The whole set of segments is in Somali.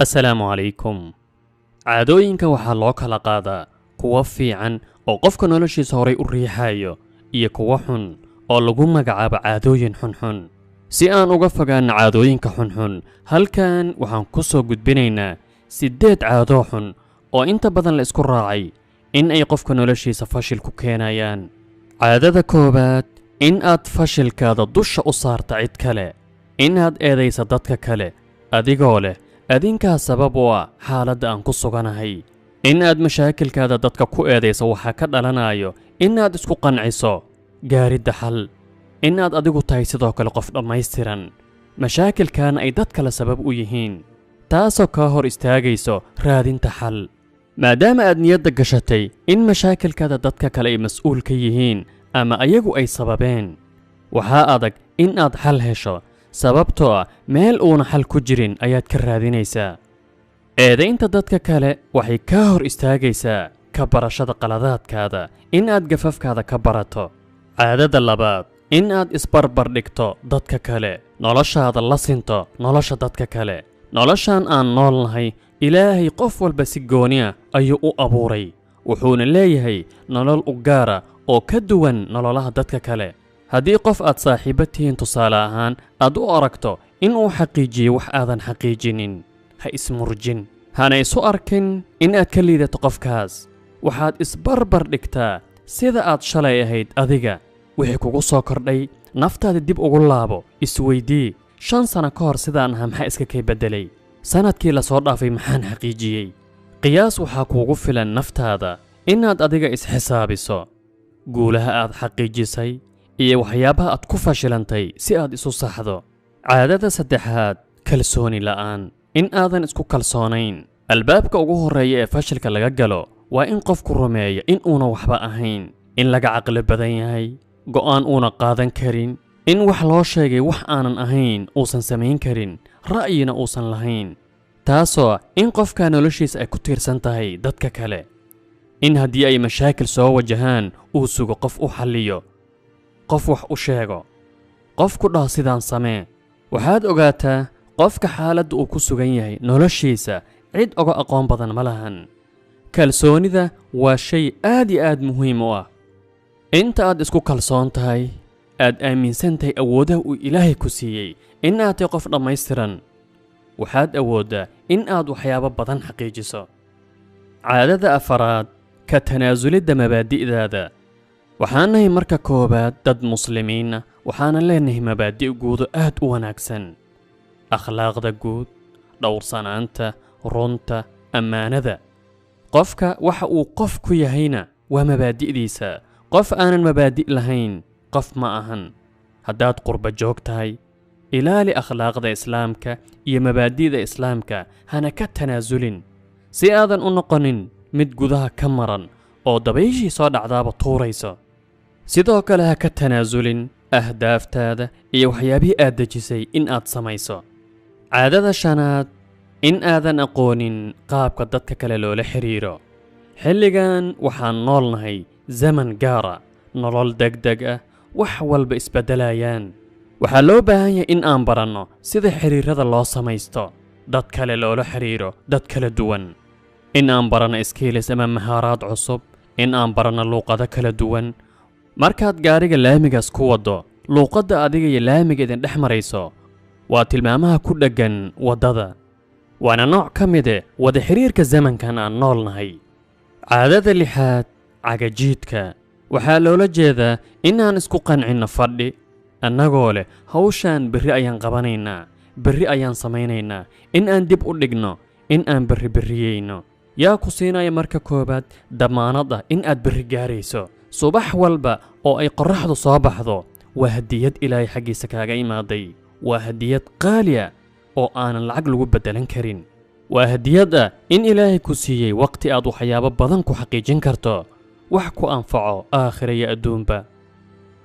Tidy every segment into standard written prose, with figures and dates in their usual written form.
assalaamu calaykum. caadooyinka waxaa loo kala qaadaa kuwa fiican oo qofka noloshiisa horay u riixayo iyo kuwa xun oo lagu magacaabo caadooyin xunxun. si aan uga fogaanno caadooyinka xunxun, halkan waxaan ku soo gudbinaynaa 8 caado xun oo inta badan la isku raacay in ay qofka noloshiisa fashil ku keenayaan. caadada koowaad, in aad fashilkaada dusha u saarta cid kale. inaad eedaysa dadka kale adigoo leh adinkaa sabab u ah xaaladda aan ku suganahay. inaad mashaakilkaada dadka ku eedayso waxaa ka dhalanayo inaad isku qanciso gaaridda xal. inaad adigu tahay sidoo kale qof dhammaystiran, mashaakilkaana ay dad kale sabab u yihiin, taasoo kaa hor istaagayso raadinta xal. maadaama aad niyadda gashatay in mashaakilkaada dadka kale ay mas'uul ka yihiin ama ayagu ay sababeen, waxaa adag in aad xal hesho, sababtoo ah meel uuna xal ku jirin ayaad ka raadinaysaa. eedaynta dadka kale waxay kaa hor istaagaysaa ka barashada qaladaadkaada, in aad gafafkaada ka barato. caadada labaad, in aad isbarbar dhigto dadka kale, noloshaada la sinto nolosha dadka kale. noloshaan aan nool nahay, ilaahay qof walba si gooni ah ayuu u abuuray, wuxuuna leeyahay nolol u gaara oo ka duwan nololaha dadka kale. haddii qof aad saaxiibo tihiin tusaale ahaan aad u aragto in uu xaqiijiyo wax aadan xaqiijinin, ha ismurjin, hana isu arkin in aad ka liidato qofkaas. waxaad isbarbar dhigtaa sida aad shalay ahayd adiga, wixii kugu soo kordhay, naftaada dib ugu laabo, isweydii 5 sano ka hor sidaan ahaa maxaa iska kay beddelay, sannadkii la soo dhaafay maxaan xaqiijiyey. qiyaas waxaa kuugu filan naftaada inaad adiga isxisaabiso guulaha aad xaqiijisay iyo waxyaabaha aad ku fashilantay si aad isu saxdo. caadada saddexaad, kalsooni la'aan, in aadan isku kalsoonayn. albaabka ugu horreeya ee fashilka laga galo waa in qofku rumeeyo in uuna waxba ahayn, in laga caqli badan yahay, go'aan uuna qaadan karin, in wax loo sheegay wax aanan ahayn uusan samayn karin, ra'yina uusan lahayn, taasoo in qofka noloshiisa ay ku tiirsan tahay dadka kale. in haddii ay mashaakil soo wajahaan uu sugo qof u xalliyo, qof wax u sheego, qof ku dhaho sidaan samee. waxaad ogaataa qofka xaaladda uu ku sugan yahay noloshiisa cid oga aqoon badan ma lahan. kalsoonida waa shay aad iyo aad muhiim u ah. inta aad isku kalsoon tahay, aad aaminsan tahay awoodaha uu ilaahay ku siiyey, in aad tahay qof dhammaystiran, waxaad awooddaa in aad waxyaabo badan xaqiijiso. caadada afaraad, ka tanaasulidda mabaadi'daada. waxaan nahay marka koowaad dad muslimiina, waxaanan leenahay mabaadi' guudo aad u wanaagsan. akhlaaqda guud, dhowrsanaanta, runta, ammaanada. qofka waxa uu qof ku yahayna waa mabaadi'diisa. qof aanan mabaadi' lahayn qof ma ahan. haddaad qurba joog tahay, ilaali akhlaaqda islaamka iyo mabaadi'da islaamka, hana ka tanaasulin, si aadan u noqonin mid gudaha ka maran oo dabayshii soo dhacdaaba tuurayso. sidoo kale ha ka tanaasulin ahdaaftaada iyo waxyaabihii aad dejisay in aad samayso. caadada shanaad, in aadan aqoonin qaabka dadka kale loola xiriiro. xilligan waxaan nool nahay zaman gaara, nolol degdeg ah, wax walba isbeddelayaan. waxaa loo baahan yahay in aan baranno sida xiriirada loo samaysto, dad kale loola xiriiro, dad kala duwan. in aan baranno skills ama mahaaraad cusub, in aan baranno luuqado kala duwan. markaad gaariga laamigaas ku waddo, luuqadda adiga iyo laamiga idin dhex marayso waa tilmaamaha ku dheggan waddada, waana nooc ka mide wada xiriirka zamankan aan nool nahay. caadada lixaad, cagajiidka. waxaa loola jeedaa inaan isku qancinno fadhi, annagoo leh hawshaan berri ayaan qabanaynaa, berri ayaan samaynaynaa, in aan dib u dhigno, in aan berriyeyno. yaa ku siinaya marka koowaad damaanad ah in aad berri gaarayso. subax walba oo ay qorraxdu soo baxdo waa hadiyad ilaahay xaggiisa kaaga imaaday, waa hadiyad qaali ah oo aanan lacag lagu beddelan karin. waa hadiyad ah in ilaahay ku siiyey waqti aad waxyaabo badan ku xaqiijin karto, wax ku anfaco aakhira iyo adduunba.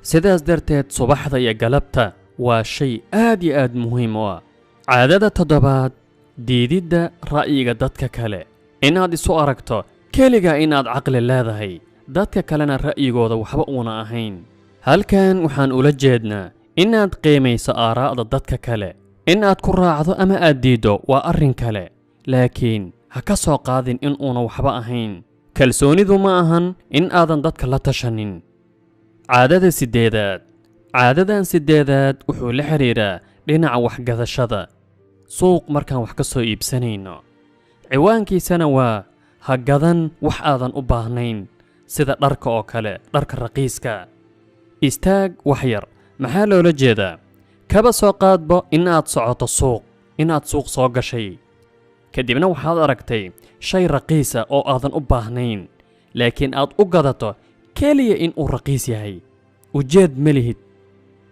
sidaas darteed subaxda iyo galabta waa shay aad iyo aad muhiim u ah. caadada toddobaad, diididda ra'yiga dadka kale. inaad isu aragto keligaa inaad caqli leedahay, dadka kalena ra'yigooda waxba uuna ahayn. halkan waxaan ula jeednaa inaad qiimayso aaraa'da dadka kale. in aad ku raacdo ama aad diiddo waa arrin kale, laakiin ha ka soo qaadin in uuna waxba ahayn. kalsoonidu ma ahan in aadan dadka la tashanin. caadada siddeedaad. caadadan siddeedaad wuxuu la xiriiraa dhinaca waxgadashada. suuq markaan wax ka soo iibsanayno, ciwaankiisana waa ha gadan wax aadan u baahnayn, sida dharka oo kale, dharka raqiiska. istaag wax yar, maxaa loola jeedaa? kaba soo qaadbo in aad socoto suuq, inaad suuq soo gashay, kadibna waxaad aragtay shay raqiisa oo aadan u baahnayn, laakiin aad u gadato keliya in uu raqiis yahay. ujeed ma lihid,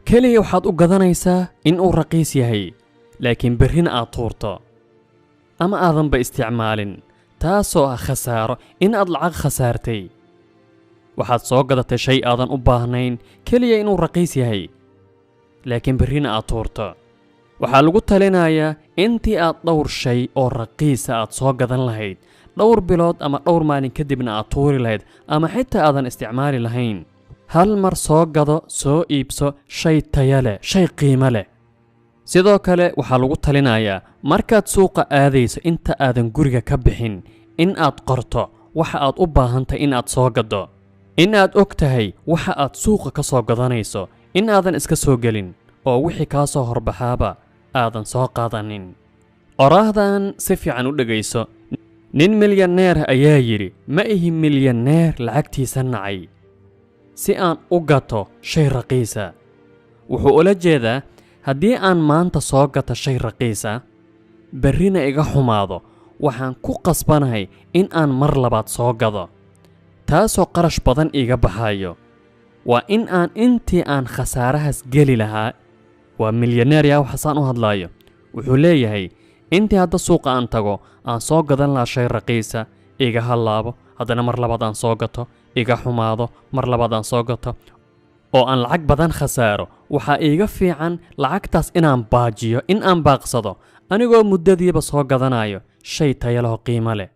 keliya waxaad u gadanaysaa in uu raqiis yahay, laakiin berrina aad tuurto ama aadanba isticmaalin, taasoo ah khasaaro in aad lacag khasaartay. waxaad soo gadatay shay aadan u baahnayn keliya inuu raqiis yahay, laakiin berrina aad tuurto. waxaa lagu talinayaa intii aad dhowr shay oo raqiisa aad soo gadan lahayd, dhowr bilood ama dhowr maalin kadibna aad tuuri lahayd ama xitaa aadan isticmaali lahayn, hal mar soo gado, soo iibso shay taya leh, shay qiimo leh. sidoo kale waxaa lagu talinayaa markaad suuqa aadayso inta aadan guriga ka bixin in aad qorto waxa aad u baahantay in aad soo gaddo, in aad og tahay waxa aad suuqa ka soo gadanayso, in aadan iska soo gelin oo wixii kaa soo horbaxaaba aadan soo qaadanin. oraahdan si fiican u dhegayso. nin milyaneer ayaa yidhi, ma ihi milyaneer lacagtiisa nacay si aan u gato shay raqiisa. wuxuu ula jeedaa haddii aan maanta soo gato shay raqiisa, berrina iga xumaado, waxaan ku qasbanahay in aan mar labaad soo gado, taasoo qarash badan iga baxayo. waa in aan intii aan khasaarahaas geli lahaa, waa milyaneer yaa waxasaan u hadlaayo, wuxuu leeyahay intii hadda suuqa aan tago aan soo gadan lahaa shay raqiisa, iga hallaabo, haddana mar labaad aan soo gato, iga xumaado, mar labaad aan soo gato, oo aan lacag badan khasaaro, waxaa iiga fiican lacagtaas inaan baajiyo, in aan baaqsado, anigoo muddadiiba soo gadanayo shay taya leh oo qiimo leh.